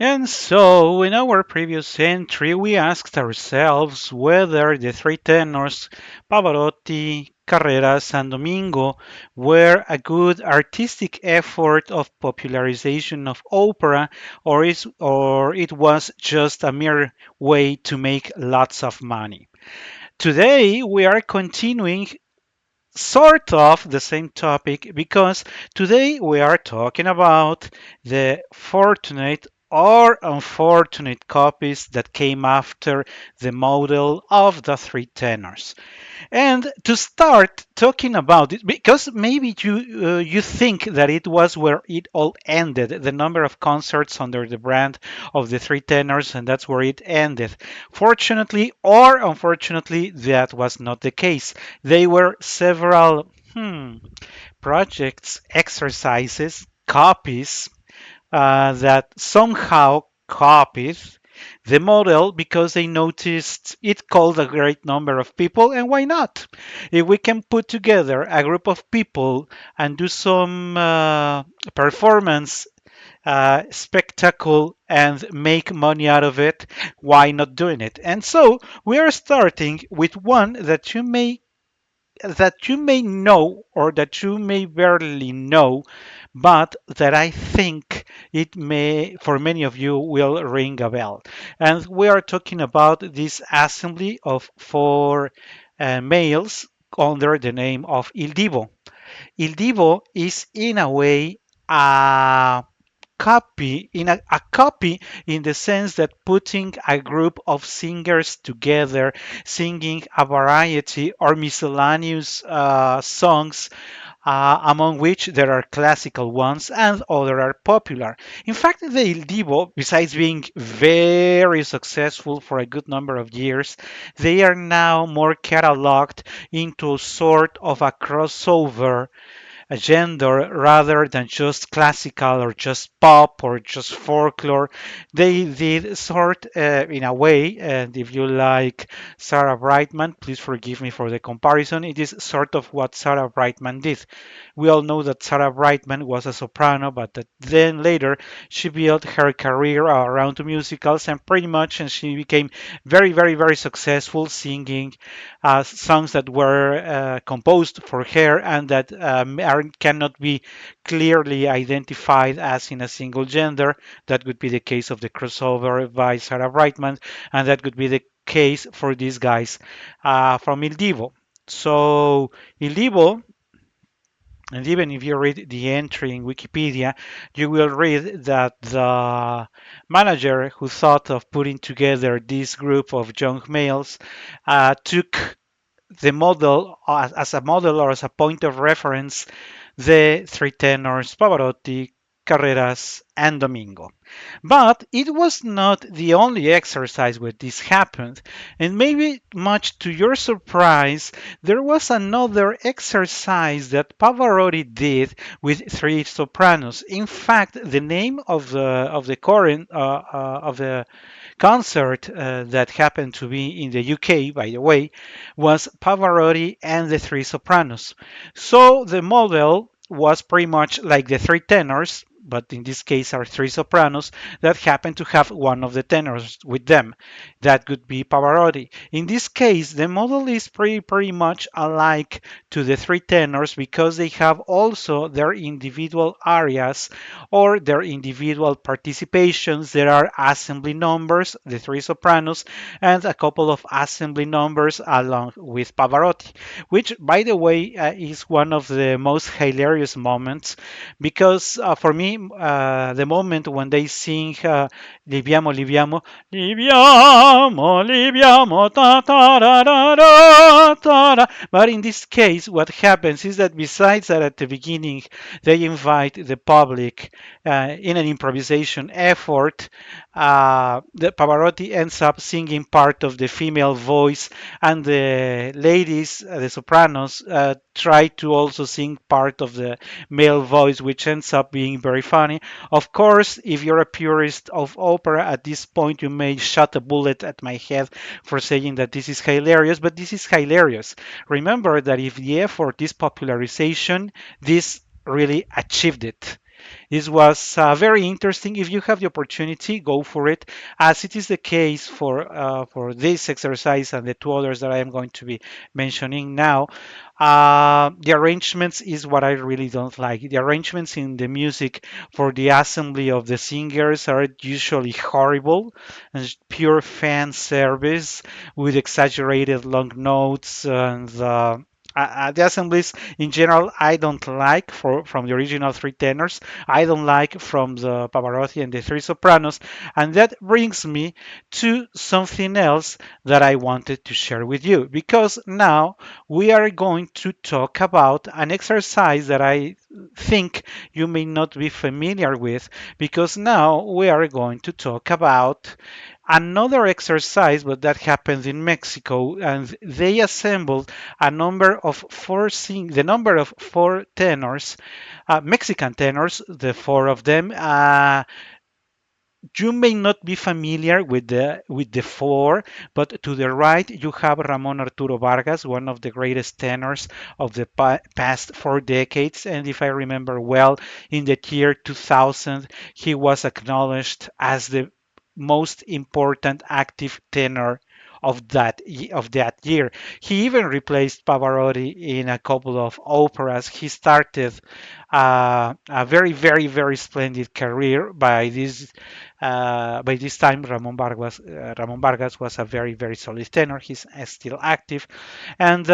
And so, in our previous entry, we asked ourselves whether the three tenors, Pavarotti, Carreras, and Domingo, were a good artistic effort of popularization of opera, or it was just a mere way to make lots of money. Today, we are continuing sort of the same topic because today we are talking about the fortunate or unfortunate copies that came after the model of the three tenors. And to start talking about it, because maybe you think that it was where it all ended, the number of concerts under the brand of the three tenors, and that's where it ended. Fortunately or unfortunately, that was not the case. They were several projects, exercises, copies that somehow copied the model because they noticed it called a great number of people, and why not? If we can put together a group of people and do some performance spectacle and make money out of it, why not doing it? And so we are starting with one that you may know or that you may barely know, but that I think it may, for many of you, will ring a bell. And we are talking about this assembly of four males under the name of Il Divo. Il Divo is, in a way, a a copy in the sense that putting a group of singers together singing a variety or miscellaneous songs, among which there are classical ones and other are popular. In fact, the Il Divo, besides being very successful for a good number of years, they are now more cataloged into sort of a crossover a gender rather than just classical or just pop or just folklore. They did sort, in a way, and if you like Sarah Brightman, please forgive me for the comparison, it is sort of what Sarah Brightman did. We all know that Sarah Brightman was a soprano, but that then later she built her career around musicals and she became very, very, very successful singing songs that were composed for her and that cannot be clearly identified as in a single gender. That would be the case of the crossover by Sarah Brightman, and that could be the case for these guys from Il Divo. So Il Divo, and even if you read the entry in Wikipedia, you will read that the manager who thought of putting together this group of young males took the model as a model or as a point of reference the three tenors Pavarotti, Carreras, and Domingo. But it was not the only exercise where this happened, and maybe much to your surprise, there was another exercise that Pavarotti did with three sopranos. In fact, the name of the current of the concert that happened to be in the UK, by the way, was Pavarotti and the three sopranos. So the model was pretty much like the three tenors, but in this case are three sopranos that happen to have one of the tenors with them. That could be Pavarotti. In this case, the model is pretty much alike to the three tenors because they have also their individual arias or their individual participations. There are assembly numbers, the three sopranos, and a couple of assembly numbers along with Pavarotti, which, by the way, is one of the most hilarious moments because for me, the moment when they sing Liviamo, Liviamo, Liviamo, Liviamo, ta ta ra ra ra ta ra. But in this case, what happens is that besides that at the beginning they invite the public in an improvisation effort, the Pavarotti ends up singing part of the female voice, and the ladies, the sopranos, try to also sing part of the male voice, which ends up being very funny. Of course, if you're a purist of opera, at this point you may shot a bullet at my head for saying that this is hilarious, but this is hilarious. Remember that if the effort is popularization, this really achieved it. This was very interesting. If you have the opportunity, go for it, as it is the case for this exercise and the two others that I am going to be mentioning now. The arrangements is what I really don't like. The arrangements in the music for the assembly of the singers are usually horrible and pure fan service with exaggerated long notes and the assemblies in general I don't like from the original three tenors. I don't like from the Pavarotti and the three sopranos, and that brings me to something else that I wanted to share with you, because now we are going to talk about an exercise that I think you may not be familiar with, because now we are going to talk about another exercise, but that happens in Mexico, and they assembled a number of the number of four tenors, Mexican tenors, the four of them. You may not be familiar with the four, but to the right you have Ramon Arturo Vargas, one of the greatest tenors of the past 4 decades. And if I remember well, in the year 2000, he was acknowledged as the most important active tenor of that year. He even replaced Pavarotti in a couple of operas. He started a very splendid career by this time. Ramon Vargas was a very solid tenor. He's still active, and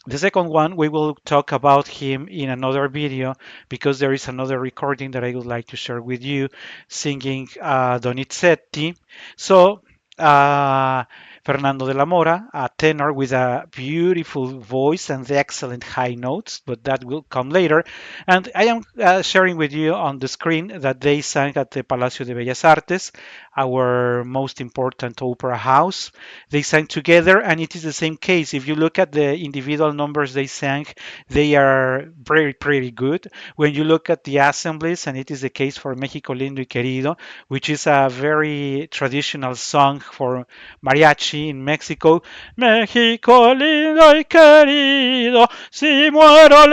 the second one, we will talk about him in another video, because there is another recording that I would like to share with you, singing Donizetti. So, uh, Fernando de la Mora, a tenor with a beautiful voice and the excellent high notes, but that will come later. And I am sharing with you on the screen that they sang at the Palacio de Bellas Artes, our most important opera house. They sang together, and it is the same case. If you look at the individual numbers they sang, they are pretty good. When you look at the assemblies, and it is the case for México Lindo y Querido, which is a very traditional song for mariachi in Mexico. México lindo y querido, si muero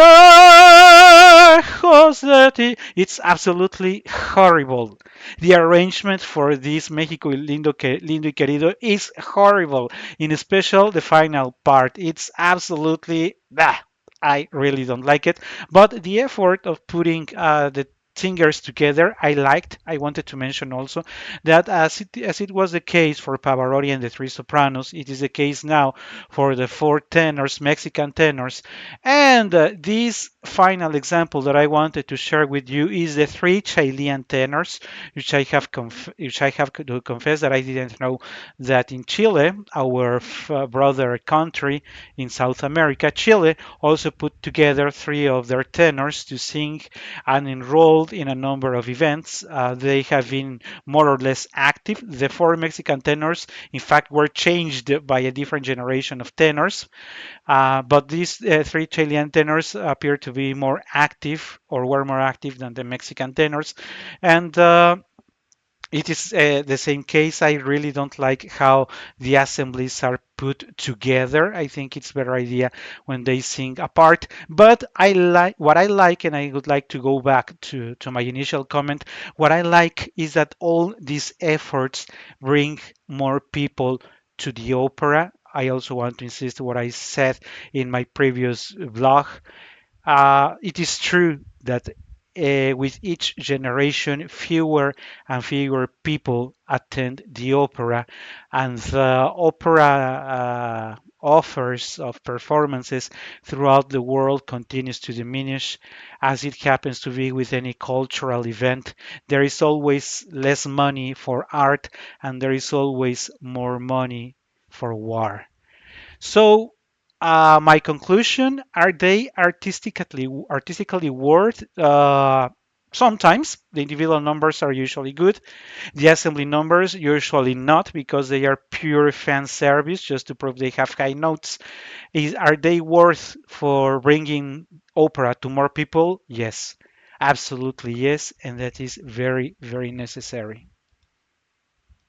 lejos de ti. It's absolutely horrible. The arrangement for this México lindo y querido is horrible. In special the final part. It's absolutely I really don't like it. But the effort of putting the singers together, I liked. I wanted to mention also that as it was the case for Pavarotti and the three sopranos, it is the case now for the four tenors, Mexican tenors. And this final example that I wanted to share with you is the three Chilean tenors, which I have to confess that I didn't know that in Chile, our brother country in South America, Chile also put together three of their tenors to sing and enrolled in a number of events. They have been more or less active. The four Mexican tenors, in fact, were changed by a different generation of tenors, but these three Chilean tenors appear to be more active, or were more active than the Mexican tenors. And it is the same case. I really don't like how the assemblies are put together. I think it's a better idea when they sing apart. But I like what I like, and I would like to go back to my initial comment. What I like is that all these efforts bring more people to the opera. I also want to insist what I said in my previous vlog. It is true that with each generation, fewer and fewer people attend the opera, and the opera offers of performances throughout the world continues to diminish, as it happens to be with any cultural event. There is always less money for art, and there is always more money for war. So, my conclusion: are they artistically worth? Sometimes the individual numbers are usually good. The assembly numbers usually not, because they are pure fan service just to prove they have high notes. Are they worth for bringing opera to more people? Yes, absolutely yes, and that is very necessary.